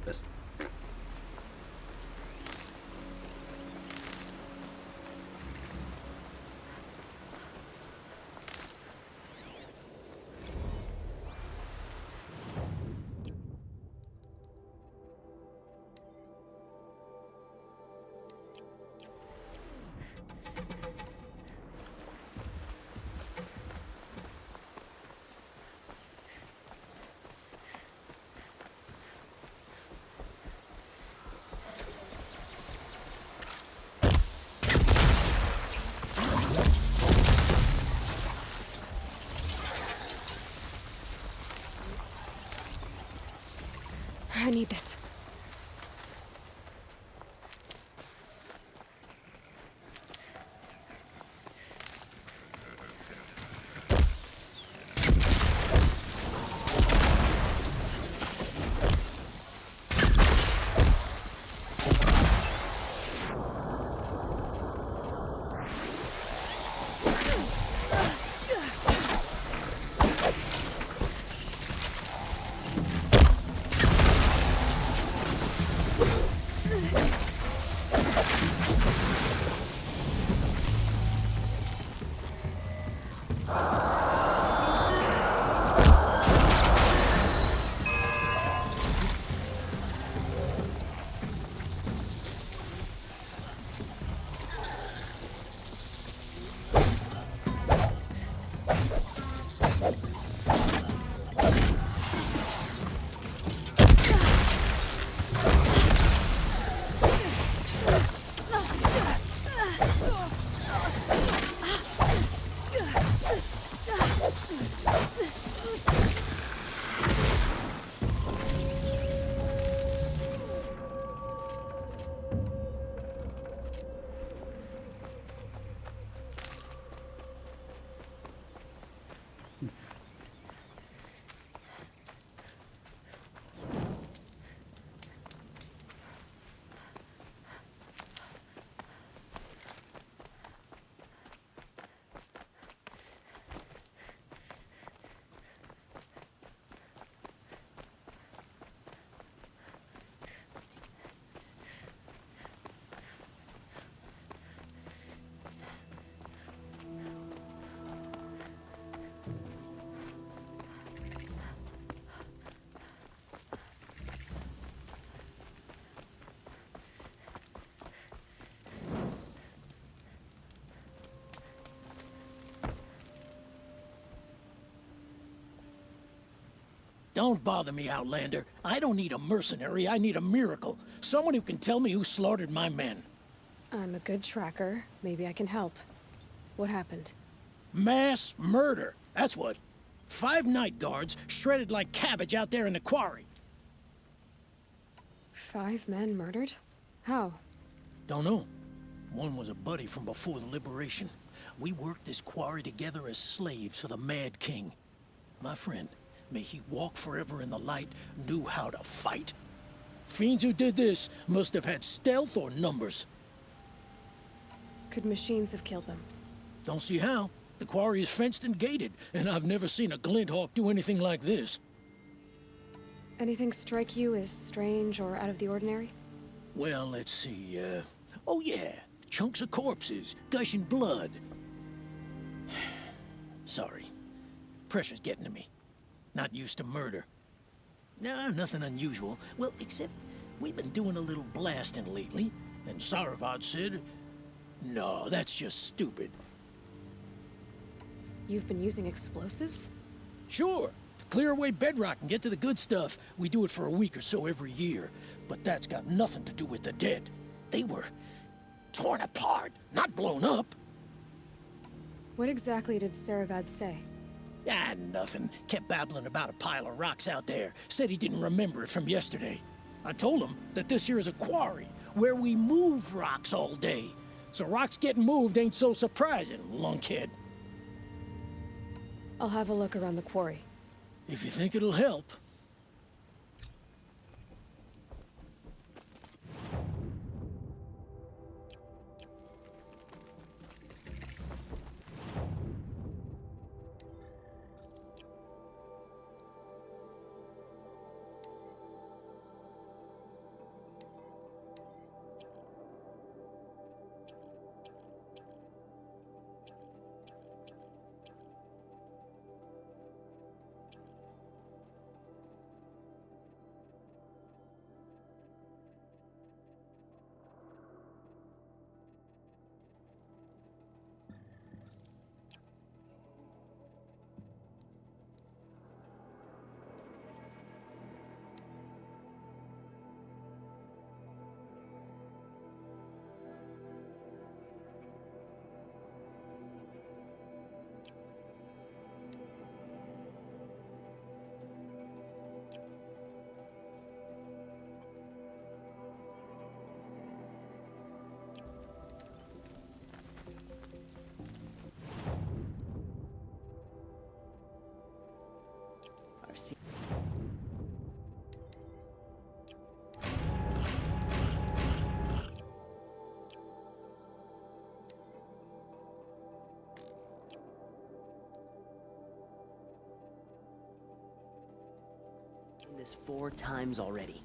Das I need this. Don't bother me, Outlander. I don't need a mercenary, I need a miracle. Someone who can tell me who slaughtered my men. I'm a good tracker. Maybe I can help. What happened? Mass murder, that's what. 5 night guards shredded like cabbage out there in the quarry. 5 men murdered? How? Don't know. One was a buddy from before the liberation. We worked this quarry together as slaves for the Mad King. My friend, may he walk forever in the light, knew how to fight. Fiends who did this must have had stealth or numbers. Could machines have killed them? Don't see how. The quarry is fenced and gated, and I've never seen a Glinthawk do anything like this. Anything strike you as strange or out of the ordinary? Well, let's see, oh yeah, chunks of corpses, gushing blood. Sorry. Pressure's getting to me. Not used to murder. Nah, nothing unusual. Well, except we've been doing a little blasting lately, and Saravad said, no, that's just stupid. You've been using explosives? Sure, to Clear away bedrock and get to the good stuff. We do it for a week or so every year. But that's got nothing to do with the dead. They were torn apart, not blown up. What exactly did Saravad say? Ah, nothing. Kept babbling about a pile of rocks out there. Said he didn't remember it from yesterday. I told him that this here is a quarry, where we move rocks all day. So rocks getting moved ain't so surprising, lunkhead. I'll have a look around the quarry. If you think it'll help. This 4 times already.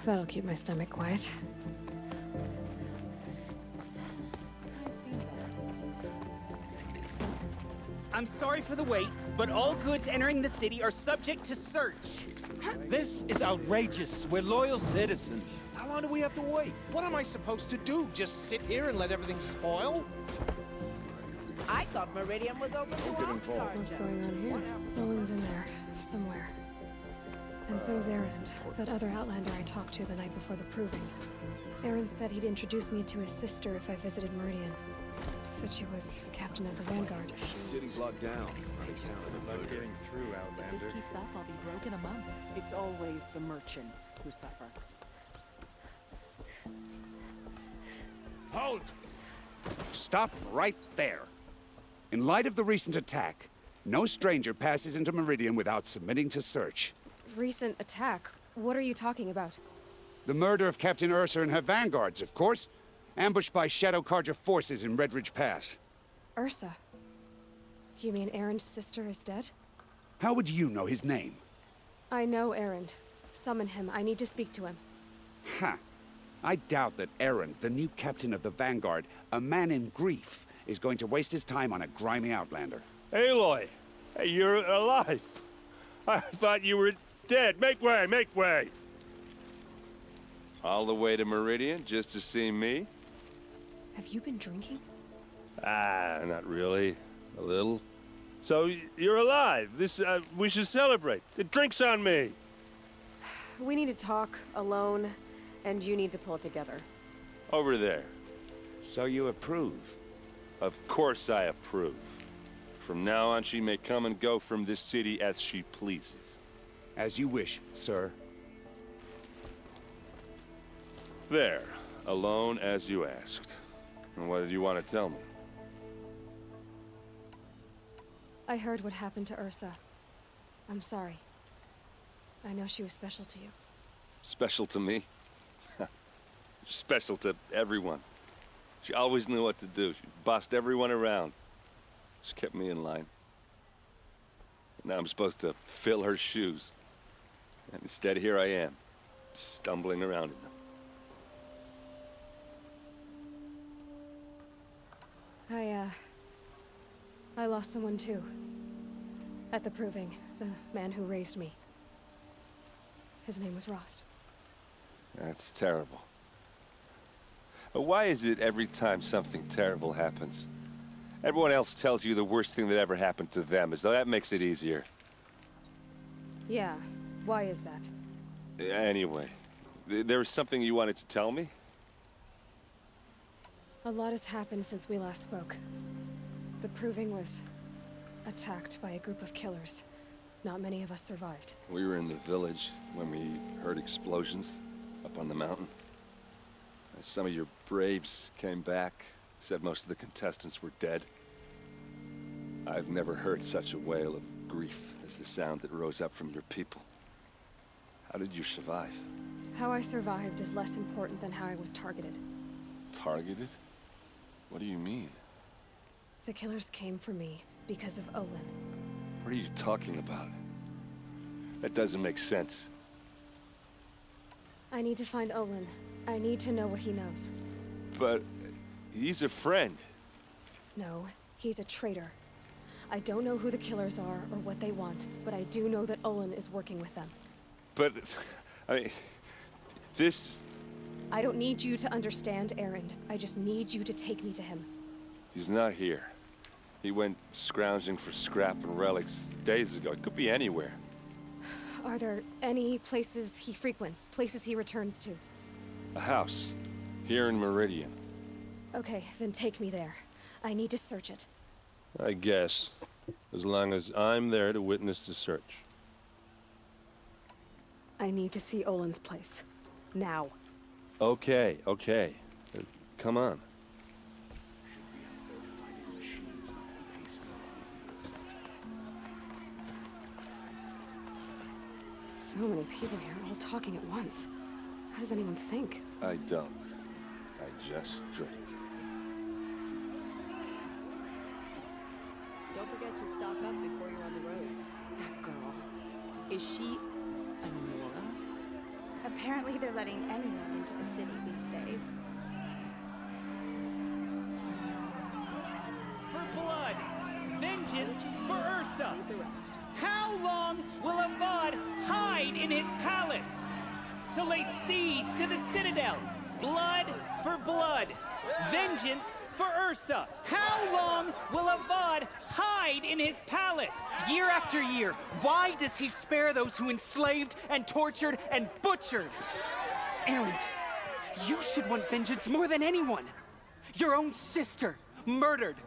That'll keep my stomach quiet. I'm sorry for the wait, but all goods entering the city are subject to search. This is outrageous. We're loyal citizens. How long do we have to wait? What am I supposed to do? Just sit here and let everything spoil? I thought Meridian was open to all What's going on here? Nolan's in there, somewhere. And so's Erend, that other Outlander I talked to the night before the proving. Erend said he'd introduce me to his sister if I visited Meridian. Said she was captain of the Vanguard. City's locked down. Not getting through, Outlander. If this keeps up, I'll be broke in a month. It's always the merchants who suffer. Halt! Stop right there. In light of the recent attack, no stranger passes into Meridian without submitting to search. Recent attack? What are you talking about? The murder of Captain Ursa and her vanguards, of course. Ambushed by Shadow Carja forces in Redridge Pass. Ursa? You mean Erend's sister is dead? How would you know his name? I know Erend. Summon him. I need to speak to him. Ha! I doubt that Erend, the new captain of the Vanguard, a man in grief, is going to waste his time on a grimy Outlander. Aloy! Hey, you're alive! I thought you were dead. Make way, make way! All the way to Meridian just to see me? Have you been drinking? Ah, not really. A little. So, you're alive. We should celebrate. The drink's on me. We need to talk, alone, and you need to pull it together. Over there. So you approve? Of course I approve. From now on, she may come and go from this city as she pleases. As you wish, sir. There. Alone as you asked. And what did you want to tell me? I heard what happened to Ursa. I'm sorry. I know she was special to you. Special to me? Special to everyone. She always knew what to do. She bossed everyone around. She kept me in line. Now I'm supposed to fill her shoes. And instead, here I am, stumbling around in them. I lost someone too. At the proving, the man who raised me. His name was Rost. That's terrible. But why is it every time something terrible happens, everyone else tells you the worst thing that ever happened to them, as though that makes it easier? Yeah, why is that? Anyway, there was something you wanted to tell me? A lot has happened since we last spoke. The proving was attacked by a group of killers. Not many of us survived. We were in the village when we heard explosions up on the mountain. Some of your braves came back, said most of the contestants were dead. I've never heard such a wail of grief as the sound that rose up from your people. How did you survive? How I survived is less important than how I was targeted. Targeted? What do you mean? The killers came for me because of Olin. What are you talking about? That doesn't make sense. I need to find Olin. I need to know what he knows. But he's a friend. No, he's a traitor. I don't know who the killers are or what they want, but I do know that Olin is working with them. But, I mean, this... I don't need you to understand Erend. I just need you to take me to him. He's not here. He went scrounging for scrap and relics days ago. It could be anywhere. Are there any places he frequents, places he returns to? A house. Here in Meridian. Okay, then take me there. I need to search it. I guess. As long as I'm there to witness the search. I need to see Olin's place. Now. Okay, okay. Come on. So many people here, all talking at once. How does anyone think? I don't. I just drink. Don't forget to stock up before you're on the road. That girl. Is she a Nora? Apparently they're letting anyone into the city these days. For blood! Vengeance for Ursa! How long will Avad hide in his palace? To lay siege to the citadel! Blood for blood! Vengeance for Ursa! How long will Avad hide in his palace? Year after year, why does he spare those who enslaved and tortured and butchered? Erend, you should want vengeance more than anyone. Your own sister, murdered,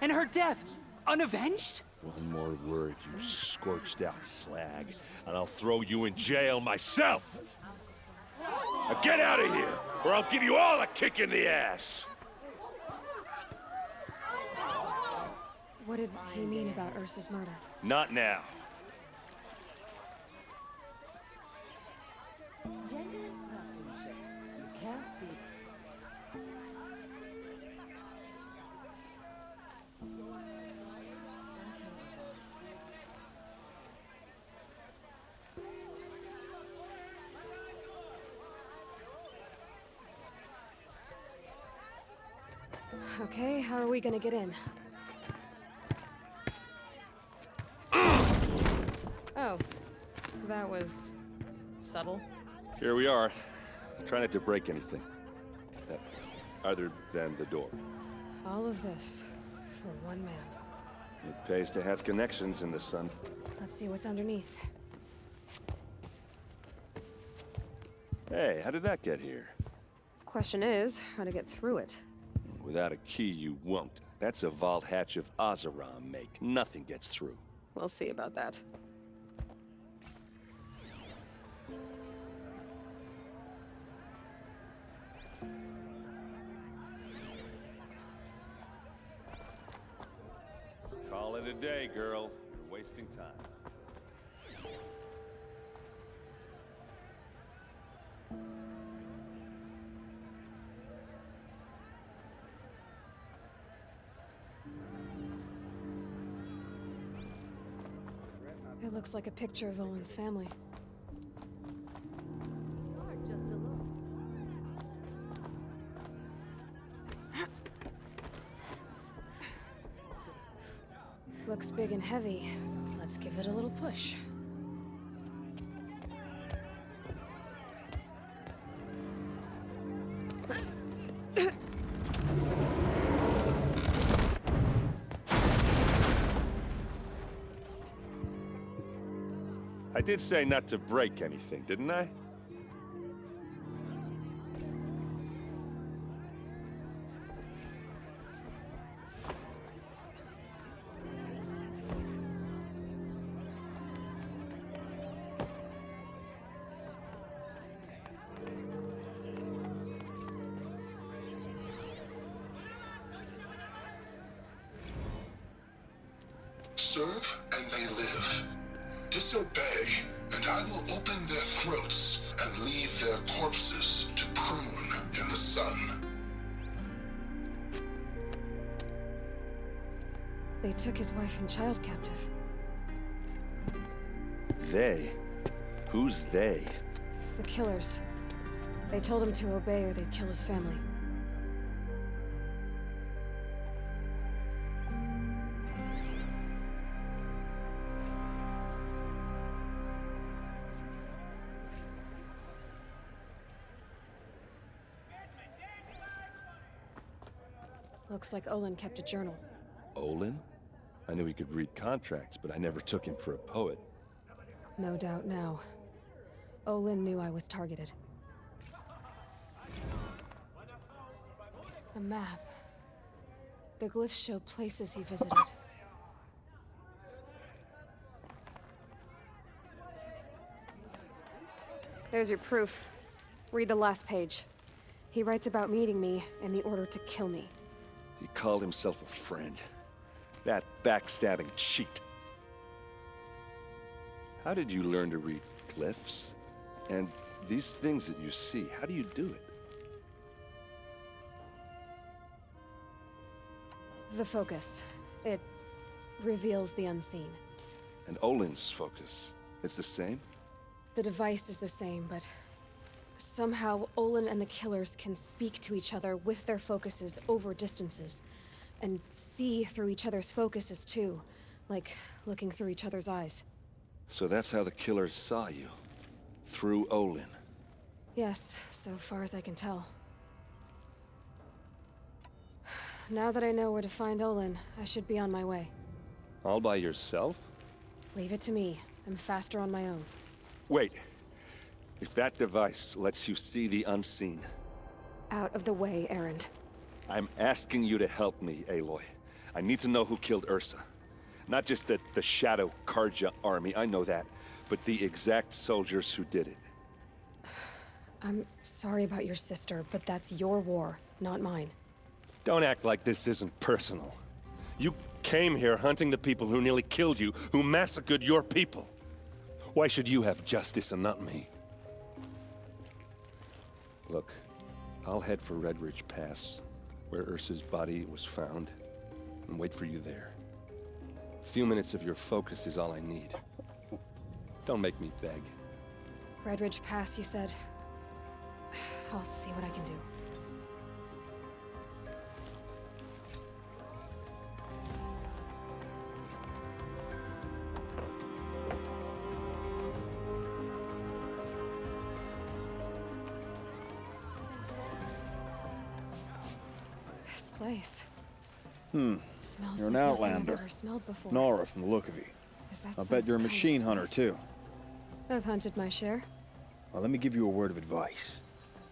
and her death, unavenged? One more word, you scorched out slag, and I'll throw you in jail myself! Now get out of here, or I'll give you all a kick in the ass! What did he mean about Ursa's murder? Not now. Okay, how are we gonna get in? Oh, that was subtle. Here we are. Try not to break anything. Other than the door. All of this for one man. It pays to have connections in the sun. Let's see what's underneath. Hey, how did that get here? Question is, how to get through it. Without a key, you won't. That's a vault hatch of Azeram make. Nothing gets through. We'll see about that. Call it a day, girl. You're wasting time. It looks like a picture of Olin's family. Looks big and heavy. Let's give it a little push. I did say not to break anything, didn't I? Serve and they live. Disobey, and I will open their throats and leave their corpses to prune in the sun. They took his wife and child captive. They? Who's they? The killers. They told him to obey or they'd kill his family. Looks like Olin kept a journal. Olin? I knew he could read contracts, but I never took him for a poet. No doubt now. Olin knew I was targeted. A map. The glyphs show places he visited. There's your proof. Read the last page. He writes about meeting me in the order to kill me. He called himself a friend. That backstabbing cheat. How did you learn to read glyphs? And these things that you see, how do you do it? The focus. It reveals the unseen. And Olin's focus, it's the same? The device is the same, but somehow Olin and the killers can speak to each other with their focuses over distances. And see through each other's focuses too, like looking through each other's eyes. So that's how the killers saw you? Through Olin? Yes, so far as I can tell. Now that I know where to find Olin, I should be on my way. All by yourself? Leave it to me. I'm faster on my own. Wait. If that device lets you see the unseen... Out of the way, Erend. I'm asking you to help me, Aloy. I need to know who killed Ursa. Not just the Shadow Karja army, I know that, but the exact soldiers who did it. I'm sorry about your sister, but that's your war, not mine. Don't act like this isn't personal. You came here hunting the people who nearly killed you, who massacred your people. Why should you have justice and not me? Look, I'll head for Red Ridge Pass, where Ursa's body was found, and wait for you there. A few minutes of your focus is all I need. Don't make me beg. Red Ridge Pass, you said? I'll see what I can do. This place. Smells You're an like nothing I've outlander. ever smelled before. Nora from the look of you. Is that I some bet you're a kind of machine hunter spice? too. I've hunted my share. Well, let me give you a word of advice.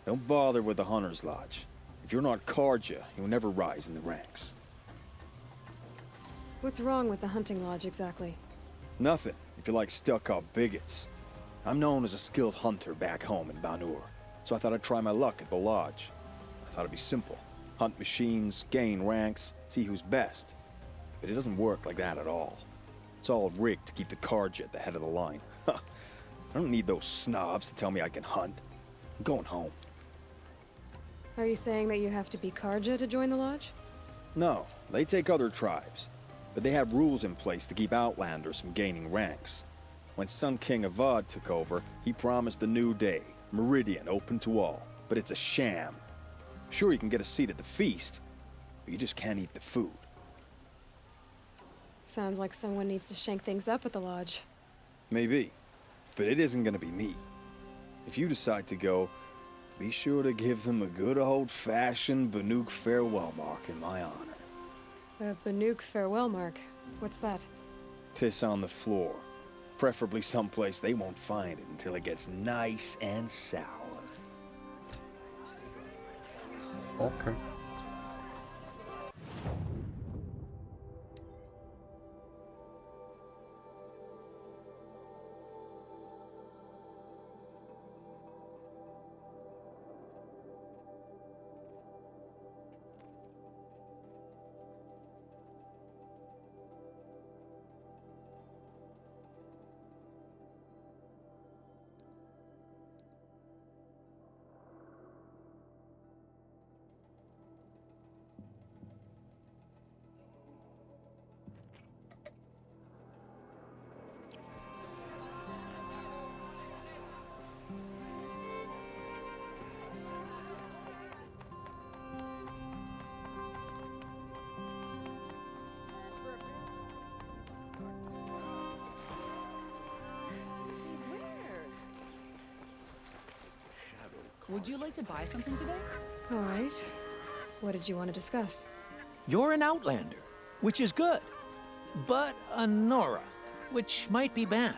Don't bother with the Hunter's Lodge. If you're not Karja, you'll never rise in the ranks. What's wrong with the hunting lodge exactly? Nothing, if you like stuck-up bigots. I'm known as a skilled hunter back home in Banur, so I thought I'd try my luck at the lodge. I thought it'd be simple. Hunt machines, gain ranks, see who's best. But it doesn't work like that at all. It's all rigged to keep the Karja at the head of the line. I don't need those snobs to tell me I can hunt. I'm going home. Are you saying that you have to be Karja to join the lodge? No, they take other tribes. But they have rules in place to keep outlanders from gaining ranks. When Sun King Avad took over, he promised a new day, Meridian open to all. But it's a sham. Sure, you can get a seat at the feast, but you just can't eat the food. Sounds like someone needs to shank things up at the lodge. Maybe, but it isn't gonna be me. If you decide to go, be sure to give them a good old-fashioned Banuk farewell mark in my honor. A Banuk farewell mark? What's that? Piss on the floor. Preferably someplace they won't find it until it gets nice and sour. Okay. Would you like to buy something today? All right. What did you want to discuss? You're an outlander, which is good. But a Nora, which might be bad.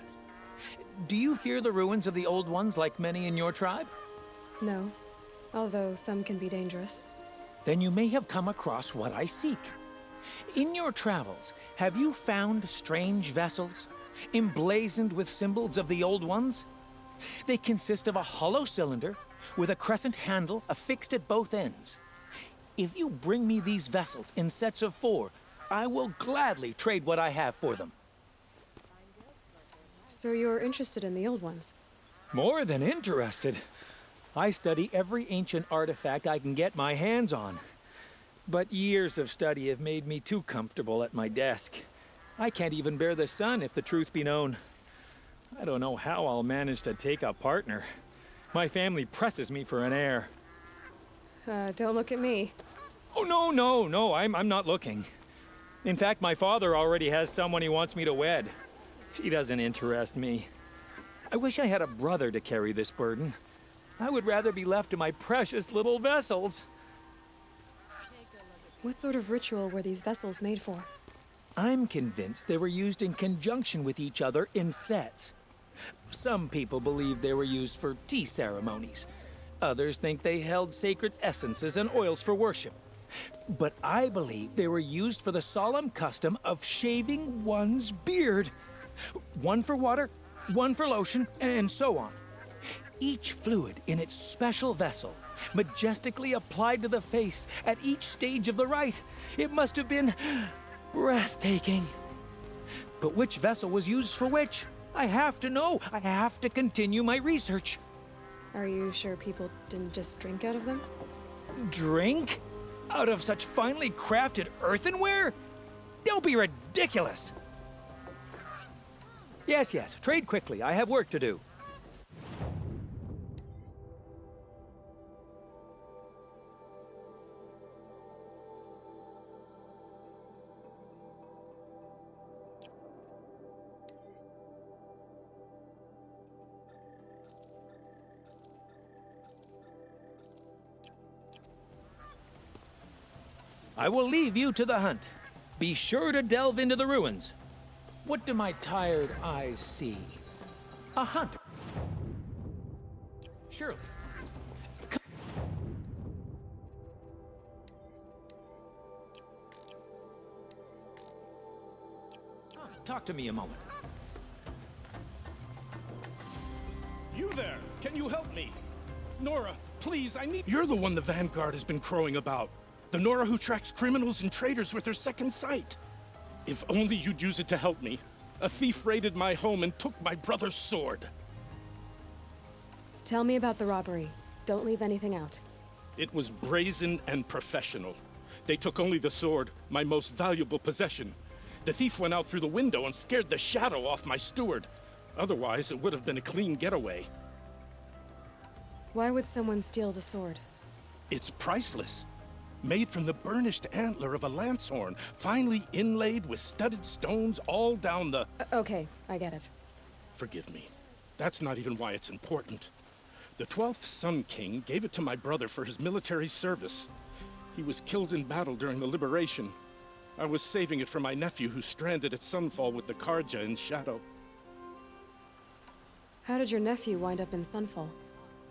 Do you fear the ruins of the old ones like many in your tribe? No, although some can be dangerous. Then you may have come across what I seek. In your travels, have you found strange vessels, emblazoned with symbols of the old ones? They consist of a hollow cylinder with a crescent handle affixed at both ends. If you bring me these vessels in sets of 4, I will gladly trade what I have for them. So you're interested in the old ones? More than interested. I study every ancient artifact I can get my hands on. But years of study have made me too comfortable at my desk. I can't even bear the sun, if the truth be known. I don't know how I'll manage to take a partner. My family presses me for an heir. Don't look at me. Oh, no, I'm not looking. In fact, my father already has someone he wants me to wed. She doesn't interest me. I wish I had a brother to carry this burden. I would rather be left to my precious little vessels. What sort of ritual were these vessels made for? I'm convinced they were used in conjunction with each other in sets. Some people believe they were used for tea ceremonies. Others think they held sacred essences and oils for worship. But I believe they were used for the solemn custom of shaving one's beard. One for water, one for lotion, and so on. Each fluid in its special vessel, majestically applied to the face at each stage of the rite. It must have been breathtaking. But which vessel was used for which? I have to know. I have to continue my research. Are you sure people didn't just drink out of them? Drink? Out of such finely crafted earthenware? Don't be ridiculous. Yes, trade quickly. I have work to do. I will leave you to the hunt. Be sure to delve into the ruins. What do my tired eyes see? A hunter. Surely. Talk to me a moment. You there! Can you help me? Nora, please, I need— You're the one the Vanguard has been crowing about. The Nora who tracks criminals and traitors with her second sight. If only you'd use it to help me. A thief raided my home and took my brother's sword. Tell me about the robbery. Don't leave anything out. It was brazen and professional. They took only the sword, my most valuable possession. The thief went out through the window and scared the shadow off my steward. Otherwise, it would have been a clean getaway. Why would someone steal the sword? It's priceless. Made from the burnished antler of a lancehorn, finely inlaid with studded stones all down the... Okay, I get it. Forgive me. That's not even why it's important. The 12th Sun King gave it to my brother for his military service. He was killed in battle during the liberation. I was saving it for my nephew who's stranded at Sunfall with the Karja in Shadow. How did your nephew wind up in Sunfall?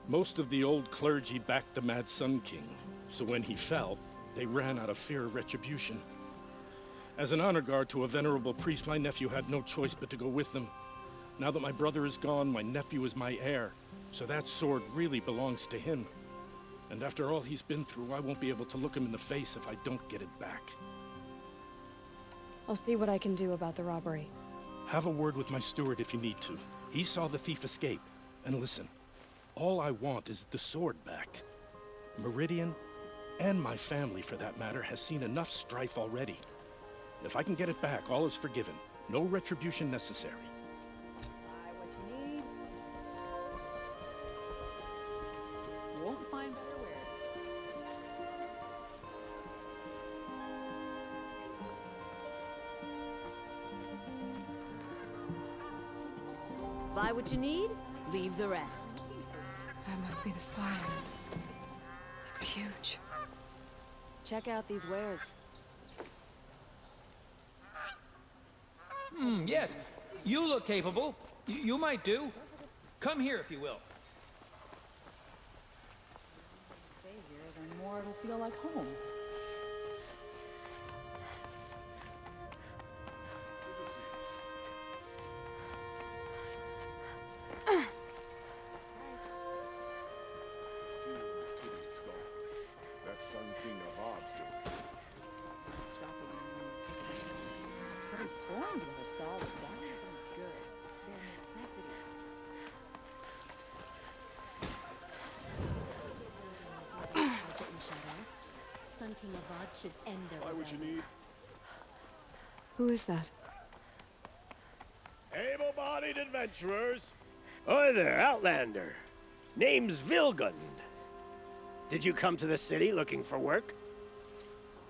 Most of the old clergy backed the Mad Sun King, so when he fell, they ran out of fear of retribution. As an honor guard to a venerable priest, my nephew had no choice but to go with them. Now that my brother is gone, my nephew is my heir, so that sword really belongs to him. And after all he's been through, I won't be able to look him in the face if I don't get it back. I'll see what I can do about the robbery. Have a word with my steward if you need to. He saw the thief escape. And listen, all I want is the sword back. Meridian, and my family for that matter, has seen enough strife already. If I can get it back, all is forgiven. No retribution necessary. Buy what you need. Won't find better wares. Buy what you need, leave the rest. That must be the spire. It's huge. Check out these wares. Yes. You look capable. You might do. Come here if you will. Stay here, then more it'll feel like home. Sun King of Odds do. Could have sworn the other stall was down with goods. Their necessity. Sun King of Odds should end their Buy what you need. Who is that? Able-bodied adventurers. Hi there, Outlander. Name's Vilgund. Did you come to the city looking for work?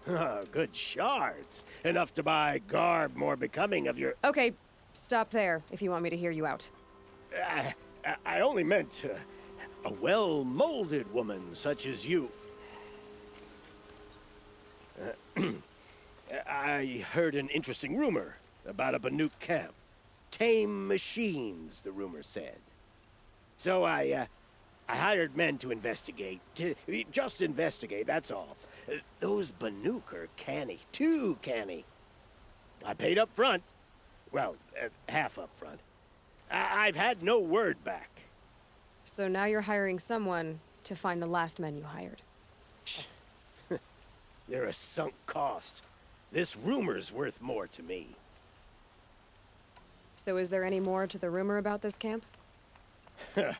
Ah, good shards. Enough to buy garb more becoming of your... Okay, stop there if you want me to hear you out. I only meant a well-molded woman such as you. I heard an interesting rumor about a Banuk camp. Tame machines, the rumor said. So I hired men to investigate. Just investigate, that's all. Those Banuk are canny, too canny. I paid up front. Well, half up front. I've had no word back. So now you're hiring someone to find the last men you hired. They're a sunk cost. This rumor's worth more to me. So is there any more to the rumor about this camp? The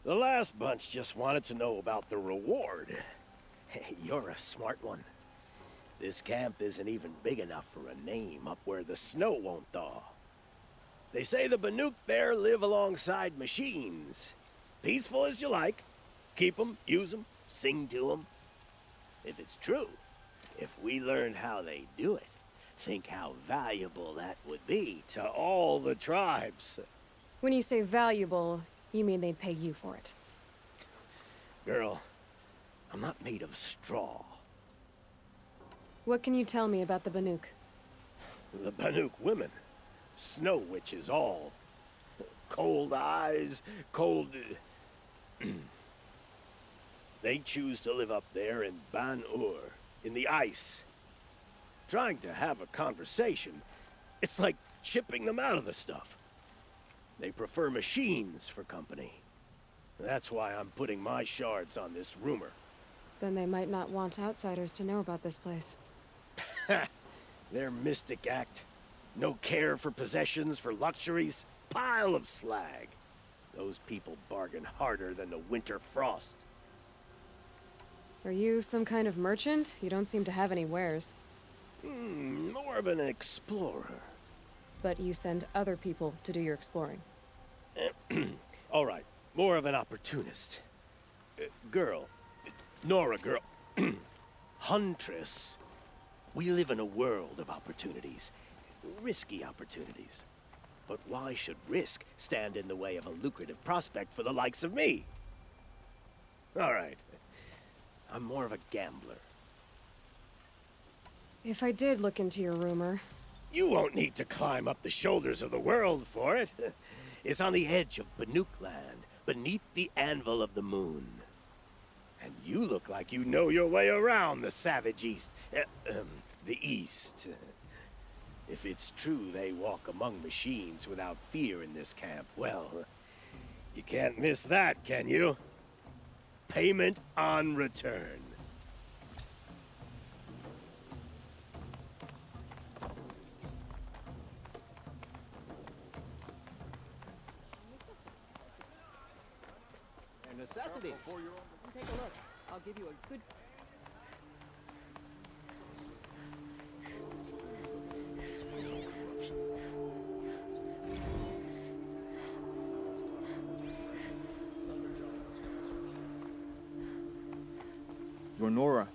last bunch just wanted to know about the reward. You're a smart one. This camp isn't even big enough for a name up where the snow won't thaw. They say the Banuk there live alongside machines. Peaceful as you like. Keep them, use them, sing to them. If it's true, if we learned how they do it, think how valuable that would be to all the tribes. When you say valuable, you mean they'd pay you for it. Girl, I'm not made of straw. What can you tell me about the Banuk? The Banuk women. Snow witches all. Cold eyes, cold... They choose to live up there in Ban-Ur, in the ice. Trying to have a conversation, it's like chipping them out of the stuff. They prefer machines for company. That's why I'm putting my shards on this rumor. Then they might not want outsiders to know about this place. Their mystic act. No care for possessions, for luxuries. Pile of slag. Those people bargain harder than the winter frost. Are you some kind of merchant? You don't seem to have any wares. More of an explorer. But you send other people to do your exploring. All right, more of an opportunist. Girl, Nora girl, Huntress. We live in a world of opportunities, risky opportunities. But why should risk stand in the way of a lucrative prospect for the likes of me? All right, I'm more of a gambler. If I did look into your rumor... You won't need to climb up the shoulders of the world for it. It's on the edge of Banuk land, beneath the anvil of the moon. And you look like you know your way around the savage east. The east. If it's true they walk among machines without fear in this camp, well, you can't miss that, can you? Payment on return. Necessities. Take a look. I'll give you a good... You're Nora.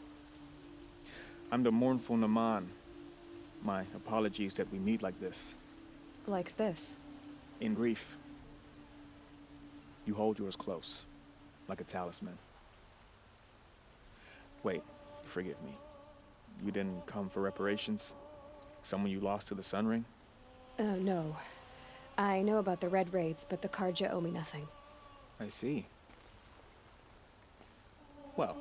I'm the mournful Naman. My apologies that we meet like this. Like this? In grief. You hold yours close. Like a talisman. Wait, forgive me. You didn't come for reparations? Someone you lost to the Sun Ring? No. I know about the Red Raids, but the Karja owe me nothing. I see. Well,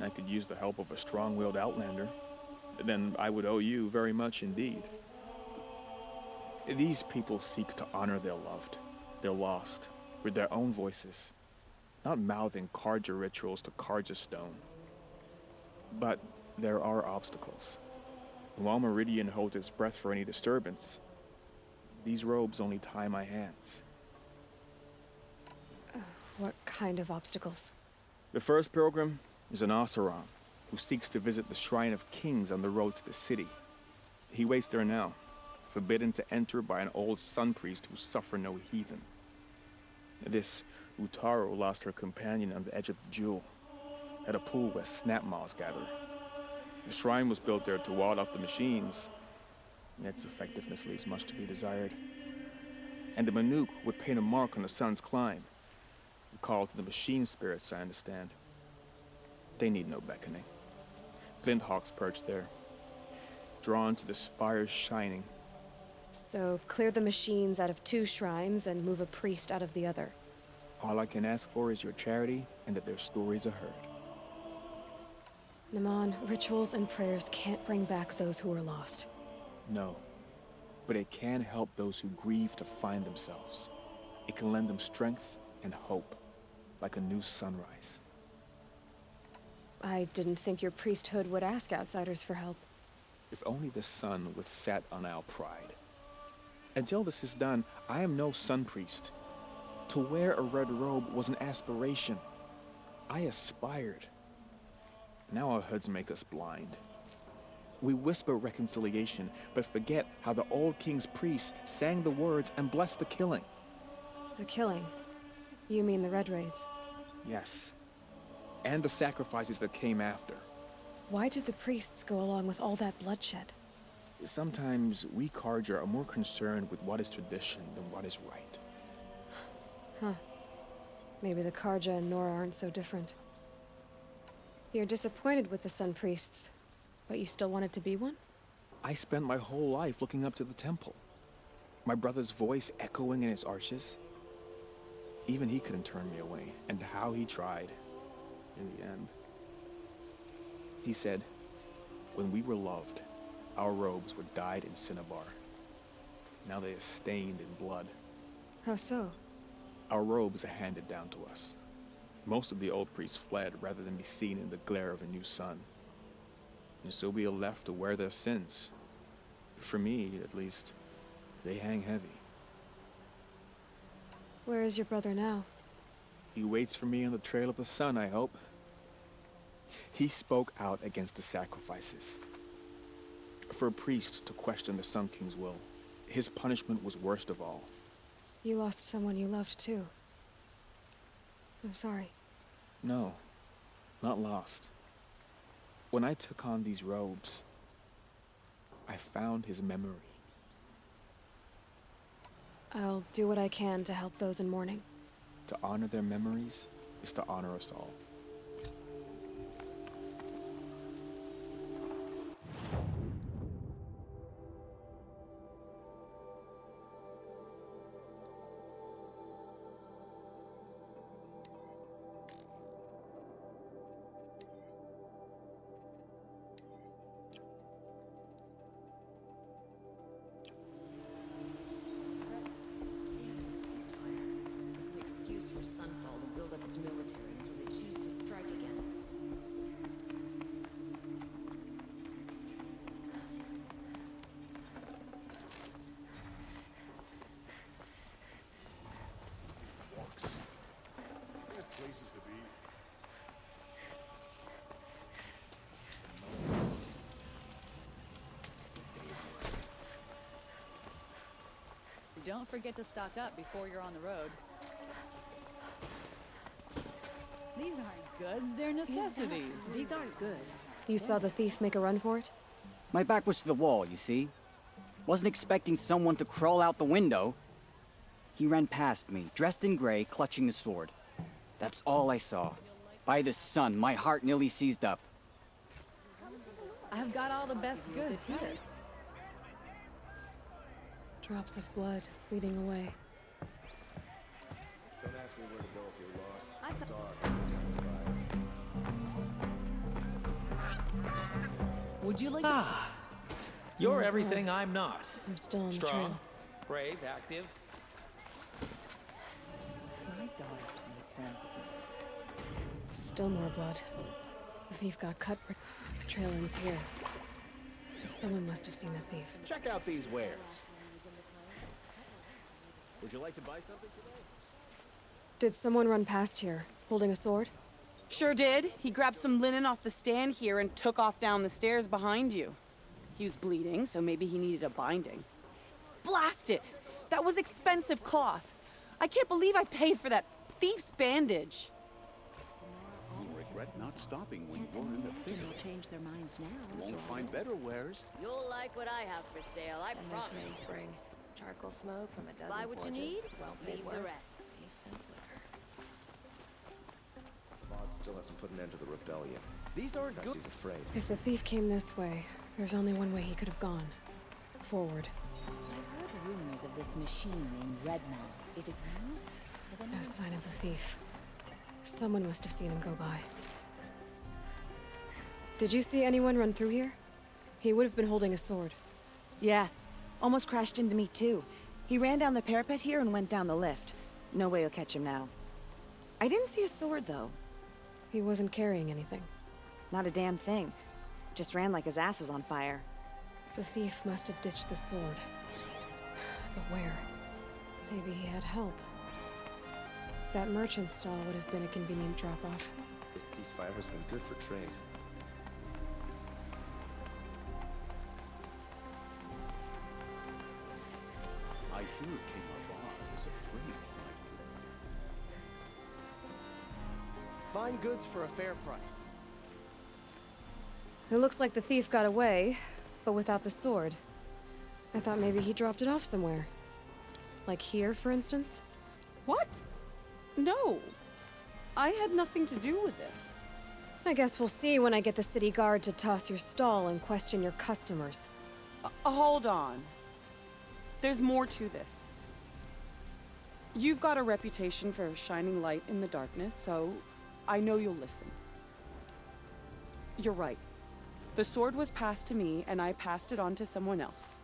I could use the help of a strong-willed outlander. Then I would owe you very much indeed. These people seek to honor their loved, their lost, with their own voices. Not mouthing Karja rituals to Karja stone. But there are obstacles. And while Meridian holds its breath for any disturbance, these robes only tie my hands. What kind of obstacles? The first pilgrim is an Oseram who seeks to visit the Shrine of Kings on the road to the city. He waits there now, forbidden to enter by an old sun priest who suffer no heathen. This Utaro lost her companion on the edge of the jewel, at a pool where snap moths gather. The shrine was built there to ward off the machines, and its effectiveness leaves much to be desired. And the Manuk would paint a mark on the sun's climb, a call to the machine spirits, I understand. They need no beckoning. Glint hawks perch there, drawn to the spires shining. So, clear the machines out of 2 shrines and move a priest out of the other. All I can ask for is your charity and that their stories are heard. Naman, rituals and prayers can't bring back those who are lost. No, but it can help those who grieve to find themselves. It can lend them strength and hope, like a new sunrise. I didn't think your priesthood would ask outsiders for help. If only the sun would set on our pride. Until this is done, I am no sun priest. To wear a red robe was an aspiration. I aspired. Now our hoods make us blind. We whisper reconciliation, but forget how the old king's priests sang the words and blessed the killing. The killing? You mean the Red Raids? Yes. And the sacrifices that came after. Why did the priests go along with all that bloodshed? Sometimes we Karja are more concerned with what is tradition than what is right. Huh. Maybe the Karja and Nora aren't so different. You're disappointed with the Sun Priests, but you still wanted to be one? I spent my whole life looking up to the temple. My brother's voice echoing in its arches. Even he couldn't turn me away, and how he tried. In the end. He said, when we were loved, our robes were dyed in cinnabar. Now they are stained in blood. How so? Our robes are handed down to us. Most of the old priests fled rather than be seen in the glare of a new sun. And so we are left to wear their sins. For me, at least, they hang heavy. Where is your brother now? He waits for me on the trail of the sun, I hope. He spoke out against the sacrifices. For a priest to question the Sun King's will, his punishment was worst of all. You lost someone you loved too. I'm sorry. No, not lost. When I took on these robes, I found his memory. I'll do what I can to help those in mourning. To honor their memories is to honor us all. Don't forget to stock up before you're on the road. These aren't goods, they're necessities. These aren't good. You saw the thief make a run for it? My back was to the wall, you see? Wasn't expecting someone to crawl out the window. He ran past me, dressed in gray, clutching the sword. That's all I saw. By the sun, my heart nearly seized up. I've got all the best goods here. Drops of blood leading away. Don't ask me where to go if you're lost. Would you like You're everything I'm not. I'm still on the Strong, trail. brave, active. My daughter made friends with him. Still more blood. The thief got cut. Trail ends here. Someone must have seen the thief. Check out these wares. Would you like to buy something today? Did someone run past here, holding a sword? Sure did. He grabbed some linen off the stand here and took off down the stairs behind you. He was bleeding, so maybe he needed a binding. Blast it! That was expensive cloth. I can't believe I paid for that thief's bandage. You'll regret not stopping when you were in the theater. They'll change their minds now. You won't find better wares. You'll like what I have for sale, I promise. Spring. Charcoal smoke from a dozen Buy what you need, well leave the rest. Be simpler. Maud still hasn't put an end to the rebellion. These aren't Perhaps good. he's afraid. If the thief came this way, there's only one way he could have gone. Forward. I've heard rumors of this machine named Redmond. Is it you? No sign of the thief. Someone must have seen him go by. Did you see anyone run through here? He would have been holding a sword. Yeah. Almost crashed into me, too. He ran down the parapet here and went down the lift. No way you'll catch him now. I didn't see a sword, though. He wasn't carrying anything. Not a damn thing. Just ran like his ass was on fire. The thief must have ditched the sword. But where? Maybe he had help. That merchant stall would have been a convenient drop-off. This ceasefire has been good for trade. I hear King Arvar was afraid behind you. Find goods for a fair price. It looks like the thief got away, but without the sword. I thought maybe he dropped it off somewhere. Like here, for instance? What? No. I had nothing to do with this. I guess we'll see when I get the city guard to toss your stall and question your customers. Hold on. There's more to this. You've got a reputation for shining light in the darkness, so I know you'll listen. You're right. The sword was passed to me, and I passed it on to someone else.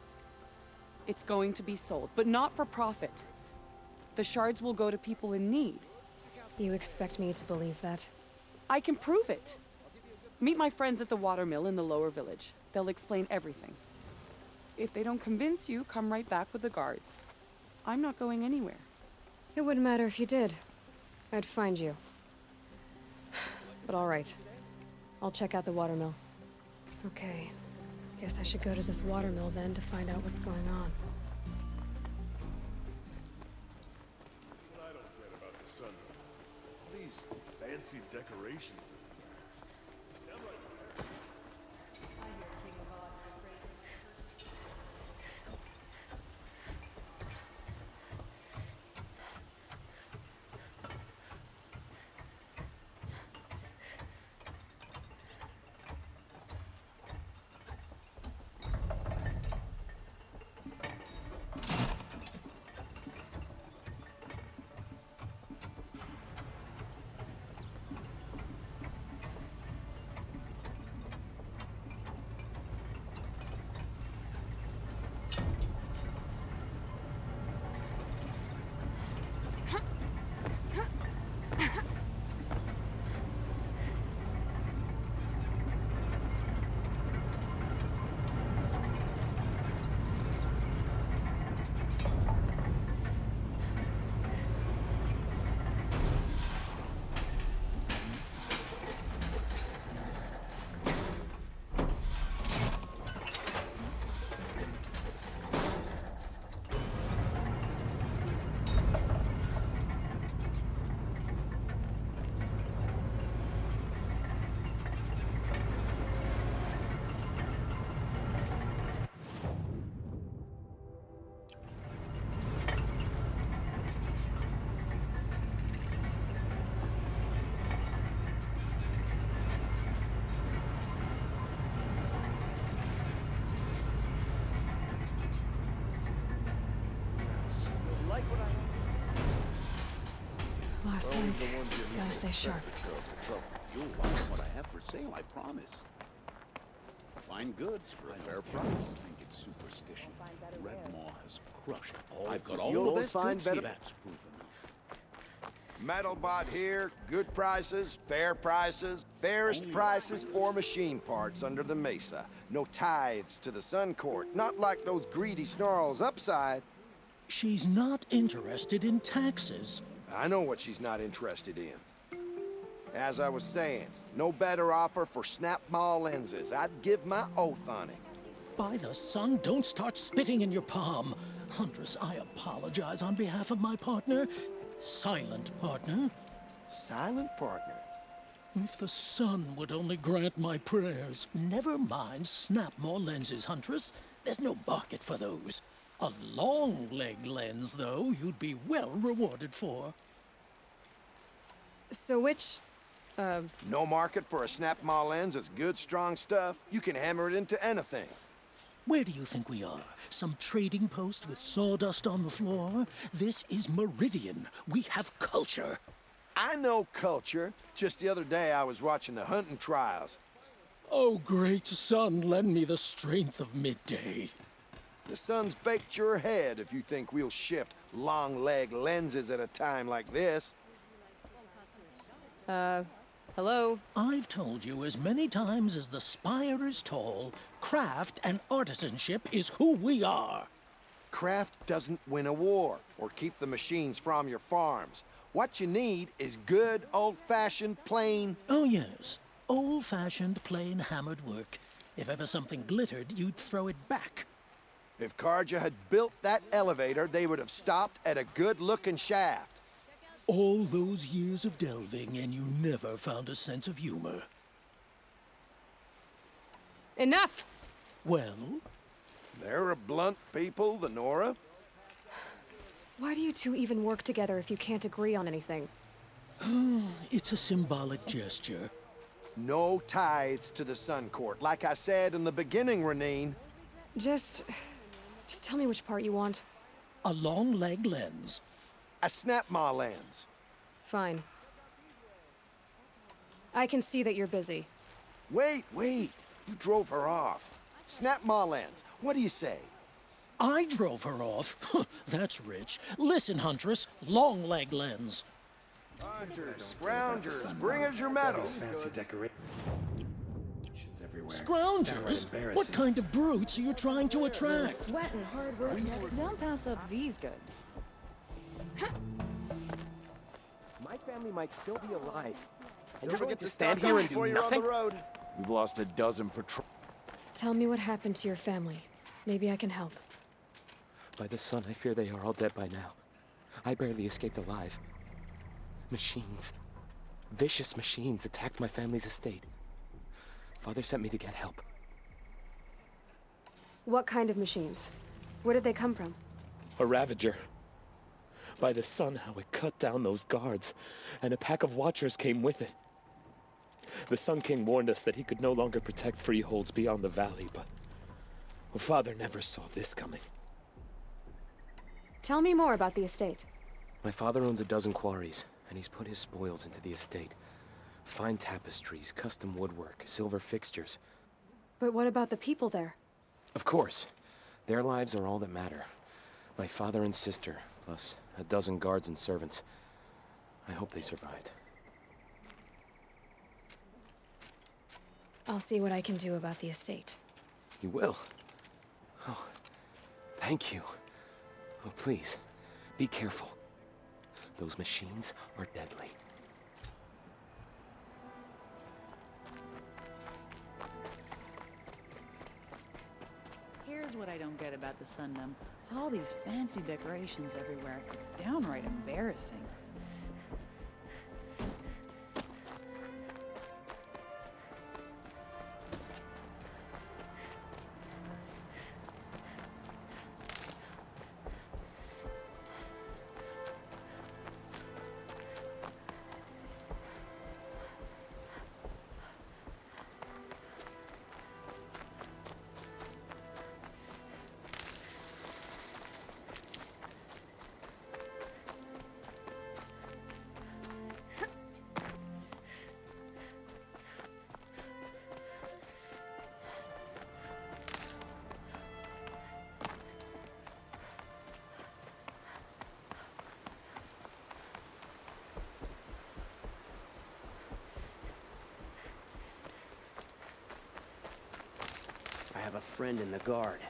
It's going to be sold, but not for profit. The shards will go to people in need. You expect me to believe that? I can prove it. Meet my friends at the watermill in the lower village. They'll explain everything. If they don't convince you, come right back with the guards. I'm not going anywhere. It wouldn't matter if you did. I'd find you. But all right. I'll check out the watermill. Okay. Guess I should go to this watermill then to find out what's going on. Fancy decorations. Last night. Gotta stay sharp. You'll like what I have for sale, I promise. Fine goods for a fair price. I think it's superstition. Red Maw has crushed it. I've got all the best goods here. That's proof enough. Metalbot here, good prices, fairest prices for machine parts under the mesa. No tithes to the Sun Court, not like those greedy snarls upside. She's not interested in taxes. I know what she's not interested in. As I was saying, no better offer for snap maw lenses. I'd give my oath on it. By the sun, don't start spitting in your palm. Huntress, I apologize on behalf of my partner. Silent partner. Silent partner? If the sun would only grant my prayers. Never mind snap maw lenses, Huntress. There's no market for those. A long leg lens, though, you'd be well rewarded for. So which, No market for a snap maw lens is good, strong stuff. You can hammer it into anything. Where do you think we are? Some trading post with sawdust on the floor? This is Meridian. We have culture. I know culture. Just the other day I was watching the hunting trials. Oh, great sun, lend me the strength of midday. The sun's baked your head if you think we'll shift long leg lenses at a time like this. Hello? I've told you as many times as the spire is tall, craft and artisanship is who we are. Craft doesn't win a war or keep the machines from your farms. What you need is good, old-fashioned, plain... Oh, yes. Old-fashioned, plain hammered work. If ever something glittered, you'd throw it back. If Karja had built that elevator, they would have stopped at a good-looking shaft. All those years of delving, and you never found a sense of humor. Enough! Well? They're a blunt people, the Nora. Why do you two even work together if you can't agree on anything? It's a symbolic gesture. No tithes to the Sun Court, like I said in the beginning, Renine. Just tell me which part you want. A long leg lens. A snap maw lens. Fine. I can see that you're busy. Wait. You drove her off. Snap maw lens. What do you say? I drove her off? That's rich. Listen, Huntress. Long leg lens. Hunters, scroungers, bring us your medals. Fancy decorations everywhere. Scroungers? What kind of brutes are you trying to attract? Sweat and hard work. Don't pass up these goods. My family might still be alive. And you forget to stand here and do nothing? We've lost a dozen patrol. Tell me what happened to your family. Maybe I can help. By the sun, I fear they are all dead by now. I barely escaped alive. Machines. Vicious machines attacked my family's estate. Father sent me to get help. What kind of machines? Where did they come from? A Ravager. By the sun, how it cut down those guards, and a pack of watchers came with it. The Sun King warned us that he could no longer protect freeholds beyond the valley, but Father never saw this coming. Tell me more about the estate. My father owns a dozen quarries, and he's put his spoils into the estate. Fine tapestries, custom woodwork, silver fixtures. But what about the people there? Of course. Their lives are all that matter. My father and sister, plus a dozen guards and servants. I hope they survived. I'll see what I can do about the estate. You will? Oh, thank you. Oh, please, be careful. Those machines are deadly. Here's what I don't get about the Sundom. All these fancy decorations everywhere. It's downright embarrassing. I have a friend in the guard.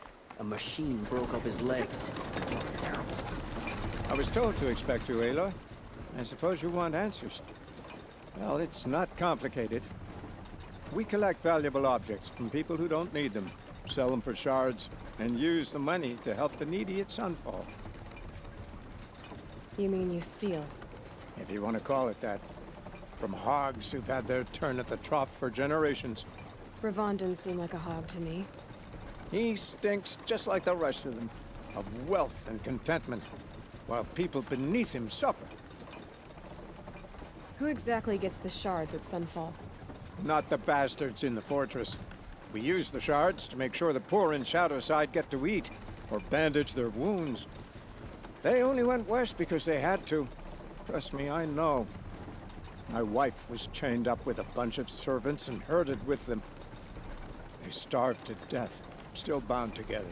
A machine broke up his legs. Terrible. I was told to expect you, Aloy. I suppose you want answers. Well, it's not complicated. We collect valuable objects from people who don't need them, sell them for shards, and use the money to help the needy at Sunfall. You mean you steal? If you want to call it that. From hogs who've had their turn at the trough for generations. Ravon didn't seem like a hog to me. He stinks just like the rest of them, of wealth and contentment, while people beneath him suffer. Who exactly gets the shards at Sunfall? Not the bastards in the fortress. We use the shards to make sure the poor in Shadowside get to eat, or bandage their wounds. They only went west because they had to. Trust me, I know. My wife was chained up with a bunch of servants and herded with them. They starved to death, still bound together.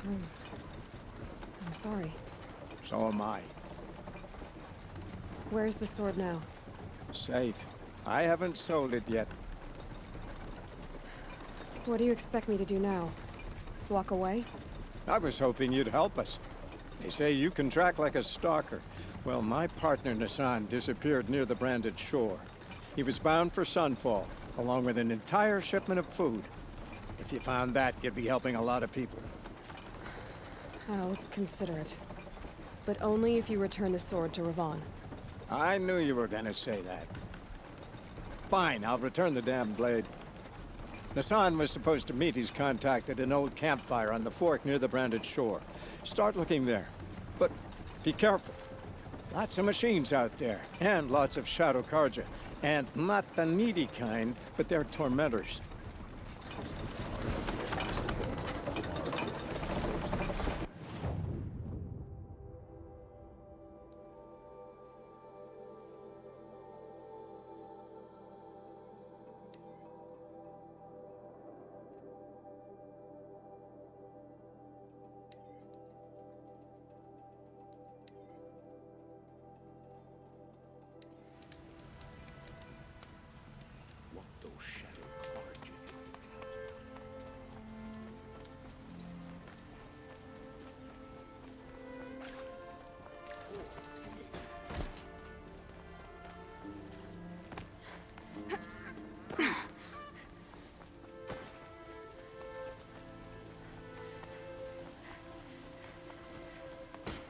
I'm sorry. So am I. Where's the sword now? Safe. I haven't sold it yet. What do you expect me to do now? Walk away? I was hoping you'd help us. They say you can track like a stalker. Well, my partner Nassan disappeared near the branded shore. He was bound for Sunfall, along with an entire shipment of food. If you found that, you'd be helping a lot of people. I'll consider it. But only if you return the sword to Ravon. I knew you were gonna say that. Fine, I'll return the damn blade. Nassan was supposed to meet his contact at an old campfire on the fork near the branded shore. Start looking there. But be careful. Lots of machines out there, and lots of Shadow Karja. And not the needy kind, but they're tormentors.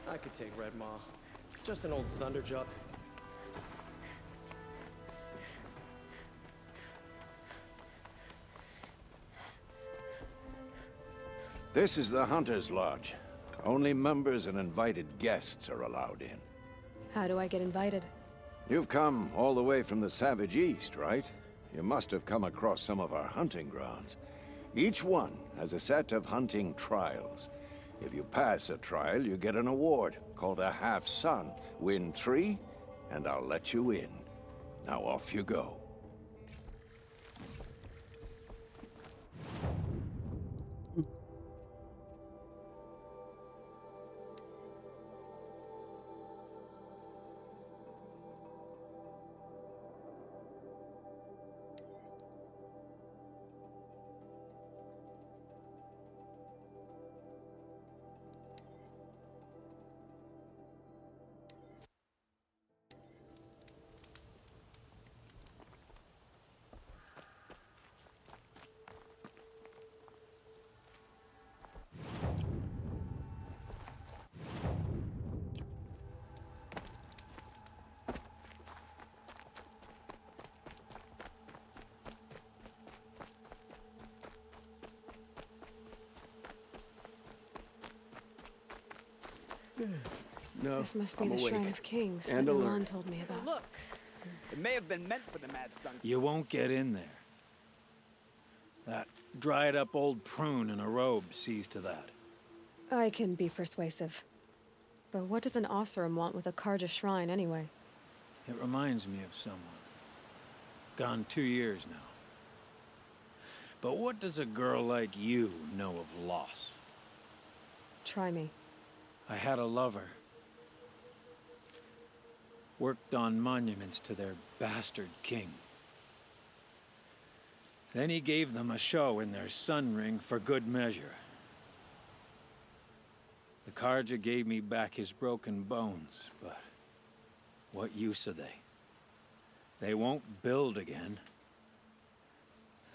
I could take Red Maw. It's just an old Thunderjuck. This is the Hunter's Lodge. Only members and invited guests are allowed in. How do I get invited? You've come all the way from the Savage East, right? You must have come across some of our hunting grounds. Each one has a set of hunting trials. If you pass a trial, you get an award called a half-sun. Win 3, and I'll let you in. Now off you go. No, this must be the Shrine of Kings that Milan told me about. Look, It may have been meant for the mad skunk. You won't get in there. That dried-up old prune in a robe sees to that. I can be persuasive. But what does an Oseram want with a Karja shrine, anyway? It reminds me of someone. Gone 2 years now. But what does a girl like you know of loss? Try me. I had a lover. Worked on monuments to their bastard king. Then he gave them a show in their sun ring for good measure. The Karja gave me back his broken bones, but what use are they? They won't build again.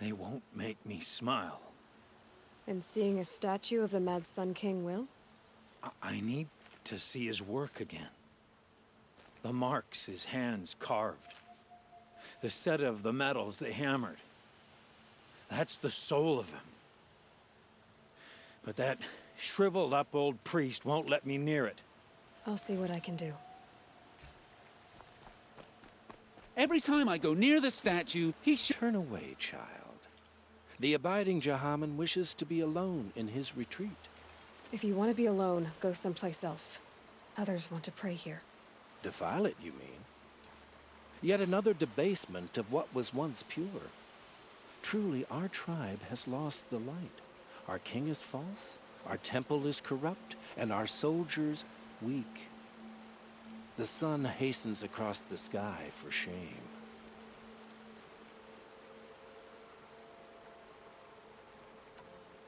They won't make me smile. And seeing a statue of the Mad Sun King will? I need to see his work again. The marks his hands carved. The set of the metals they hammered. That's the soul of him. But that shriveled up old priest won't let me near it. I'll see what I can do. Every time I go near the statue, he turn away, child. The abiding Jahaman wishes to be alone in his retreat. If you want to be alone, go someplace else. Others want to pray here. Defile it, you mean? Yet another debasement of what was once pure. Truly, our tribe has lost the light. Our king is false, our temple is corrupt, and our soldiers weak. The sun hastens across the sky for shame.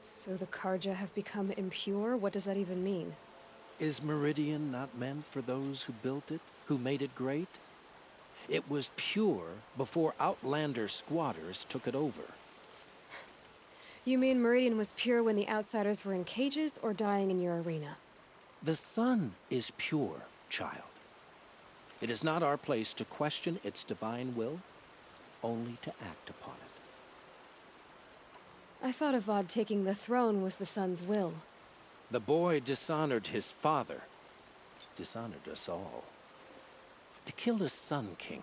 So the Karja have become impure? What does that even mean? Is Meridian not meant for those who built it, who made it great? It was pure before outlander squatters took it over. You mean Meridian was pure when the outsiders were in cages or dying in your arena? The sun is pure, child. It is not our place to question its divine will, only to act upon it. I thought Avad taking the throne was the sun's will. The boy dishonored his father, dishonored us all. To kill the Sun King,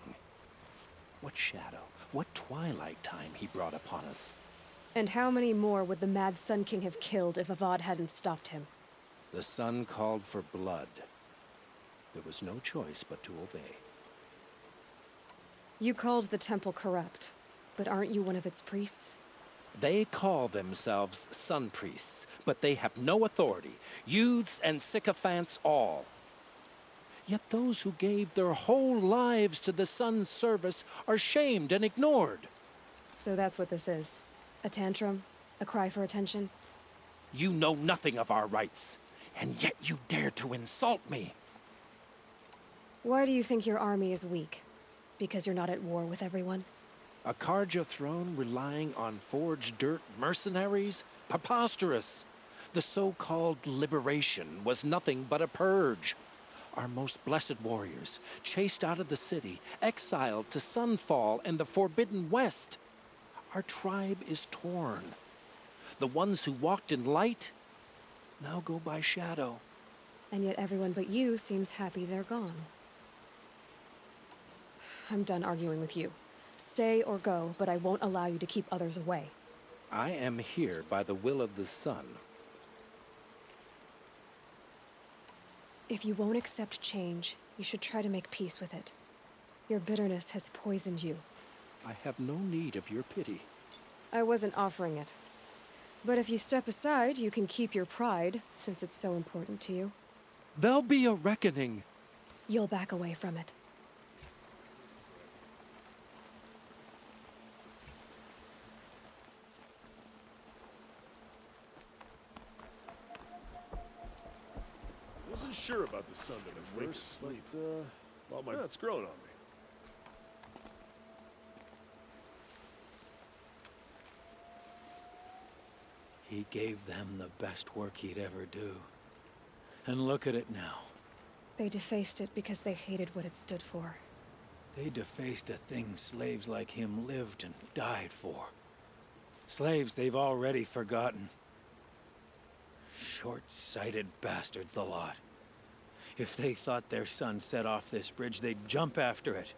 what shadow, what twilight time he brought upon us. And how many more would the Mad Sun King have killed if Avad hadn't stopped him? The sun called for blood. There was no choice but to obey. You called the temple corrupt, but aren't you one of its priests? They call themselves sun priests, but they have no authority. Youths and sycophants all. Yet those who gave their whole lives to the sun's service are shamed and ignored. So that's what this is. A tantrum? A cry for attention? You know nothing of our rights, and yet you dare to insult me. Why do you think your army is weak? Because you're not at war with everyone? A Karja throne relying on forged dirt mercenaries? Preposterous! The so-called liberation was nothing but a purge. Our most blessed warriors, chased out of the city, exiled to Sunfall and the Forbidden West. Our tribe is torn. The ones who walked in light now go by shadow. And yet everyone but you seems happy they're gone. I'm done arguing with you. Stay or go, but I won't allow you to keep others away. I am here by the will of the sun. If you won't accept change, you should try to make peace with it. Your bitterness has poisoned you. I have no need of your pity. I wasn't offering it. But if you step aside, you can keep your pride, since it's so important to you. There'll be a reckoning. You'll back away from it. Wasn't sure about the sun to wake asleep. Well, my nuts growing on me. He gave them the best work he'd ever do. And look at it now. They defaced it because they hated what it stood for. They defaced a thing slaves like him lived and died for. Slaves they've already forgotten. Short-sighted bastards, the lot. If they thought their son set off this bridge, they'd jump after it.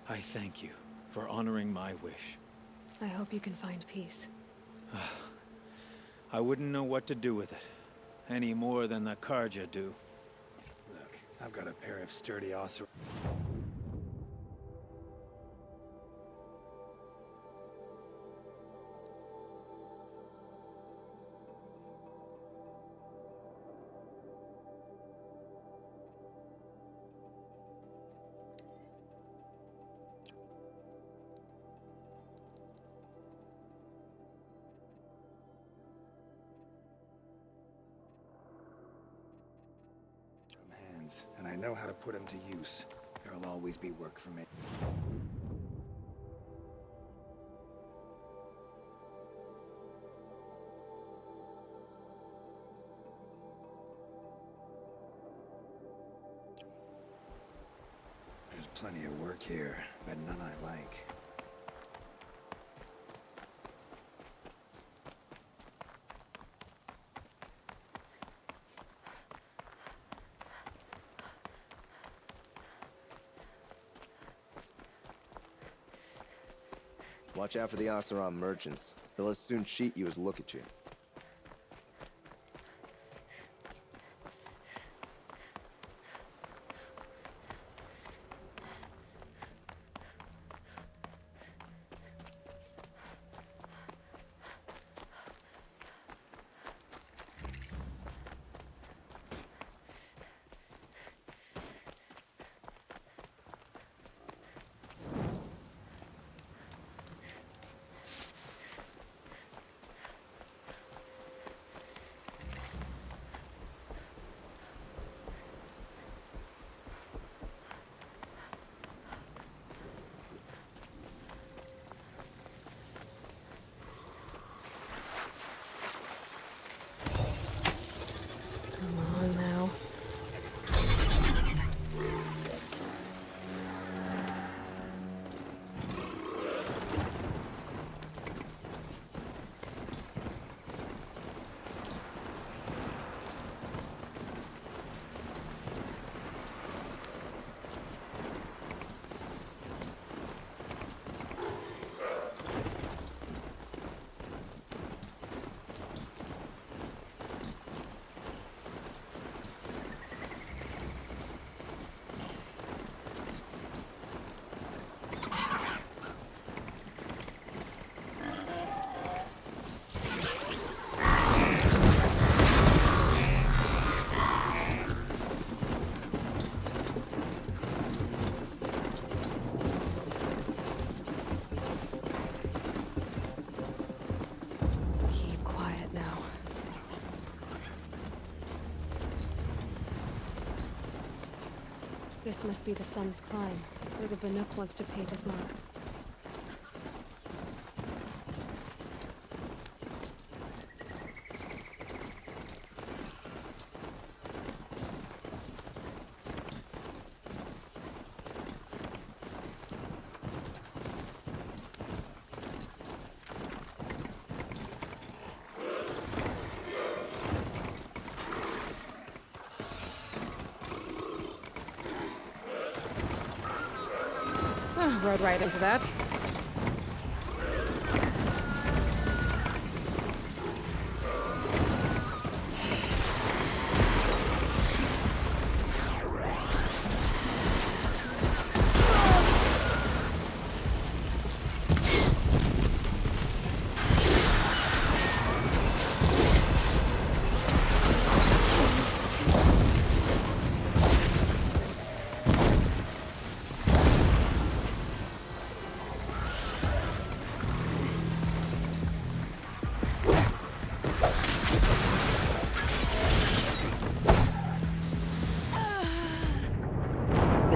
I thank you for honoring my wish. I hope you can find peace. I wouldn't know what to do with it, any more than the Karja do. Look, I've got a pair of sturdy osser. And I know how to put them to use. There'll always be work for me. There's plenty of work here, but none I like. Watch out for the Oseram merchants. They'll as soon cheat you as look at you. This must be the sun's climb, where the Banuk wants to paint his mark. Rode right into that.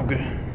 Okay.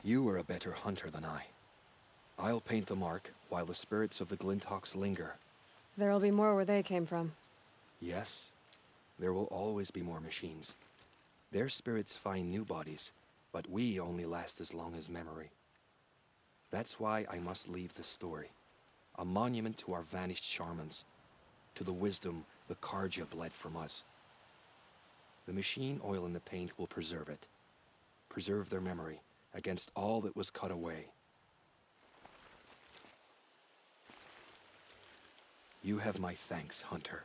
You are a better hunter than I. I'll paint the mark while the spirits of the Glinthawks linger. There'll be more where they came from. Yes, there will always be more machines. Their spirits find new bodies, but we only last as long as memory. That's why I must leave this story. A monument to our vanished shamans, to the wisdom the Karja bled from us. The machine oil in the paint will preserve it. Preserve their memory against all that was cut away. You have my thanks, Hunter.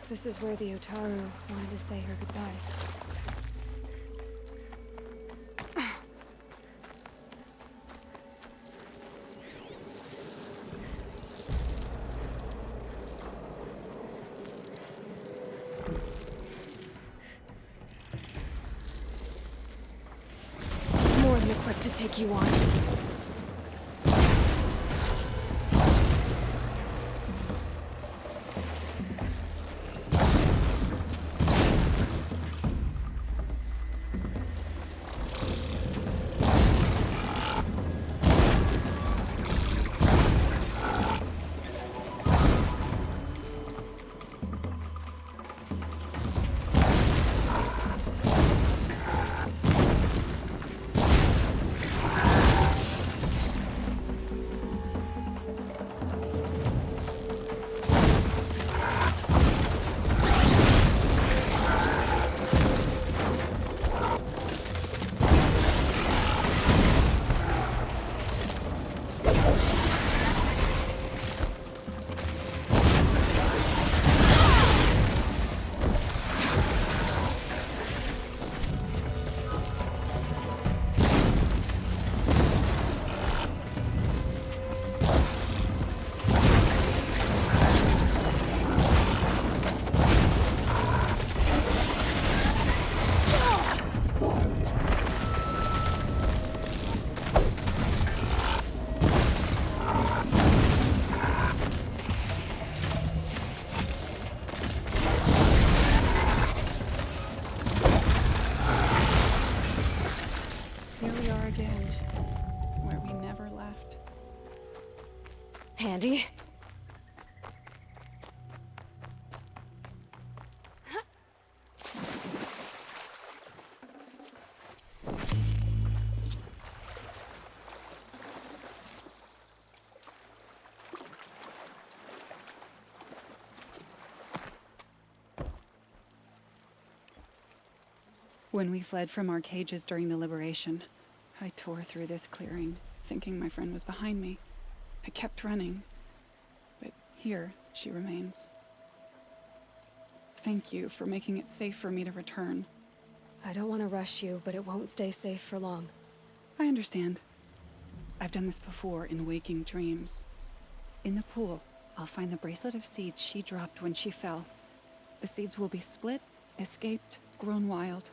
This is where the Otaru wanted to say her goodbyes. More than equipped to take you on. Ready? When we fled from our cages during the liberation, I tore through this clearing, thinking my friend was behind me. I kept running, but here she remains. Thank you for making it safe for me to return. I don't want to rush you, but it won't stay safe for long. I understand. I've done this before in waking dreams. In the pool, I'll find the bracelet of seeds she dropped when she fell. The seeds will be split, escaped, grown wild.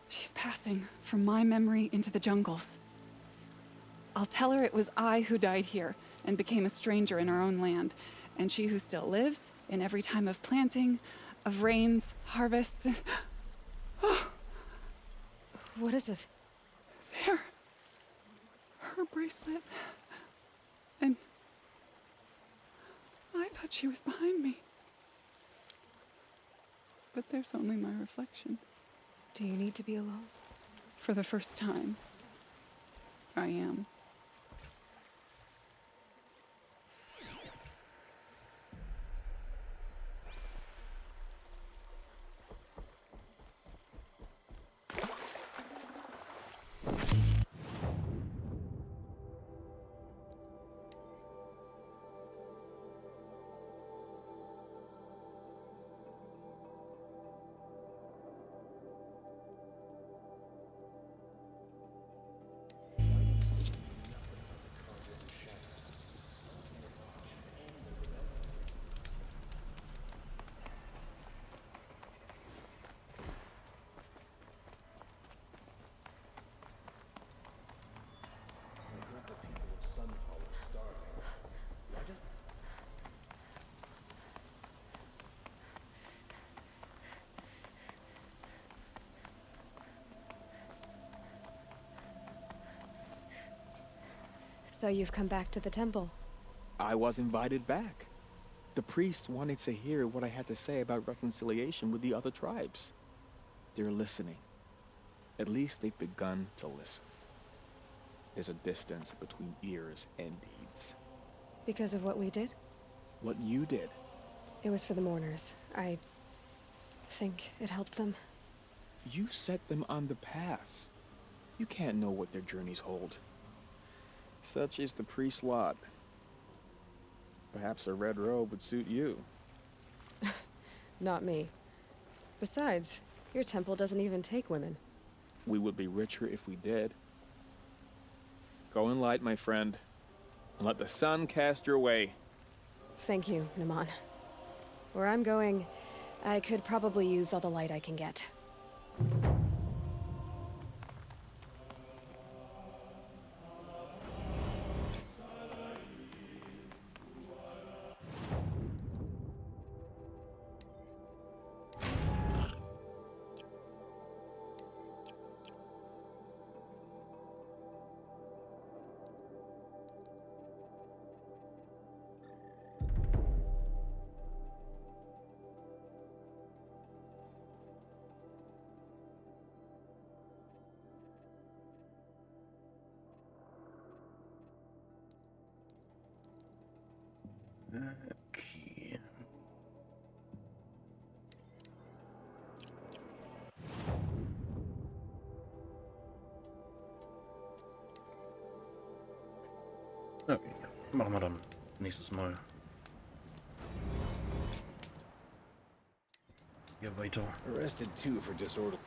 She's passing from my memory into the jungles. I'll tell her it was I who died here and became a stranger in our own land, and she who still lives in every time of planting, of rains, harvests, and... What is it? There. Her bracelet. And I thought she was behind me. But there's only my reflection. Do you need to be alone? For the first time, I am. So you've come back to the temple. I was invited back. The priests wanted to hear what I had to say about reconciliation with the other tribes. They're listening. At least they've begun to listen. There's a distance between ears and deeds. Because of what we did? What you did. It was for the mourners. I think it helped them. You set them on the path. You can't know what their journeys hold. Such is the priest's lot. Perhaps a red robe would suit you. Not me. Besides, your temple doesn't even take women. We would be richer if we did. Go in light, my friend, and let the sun cast your way. Thank you, Naman. Where I'm going, I could probably use all the light I can get. Okay. Okay, machen wir dann nächstes Mal. Hier weiter. Arrested 2 for disorder.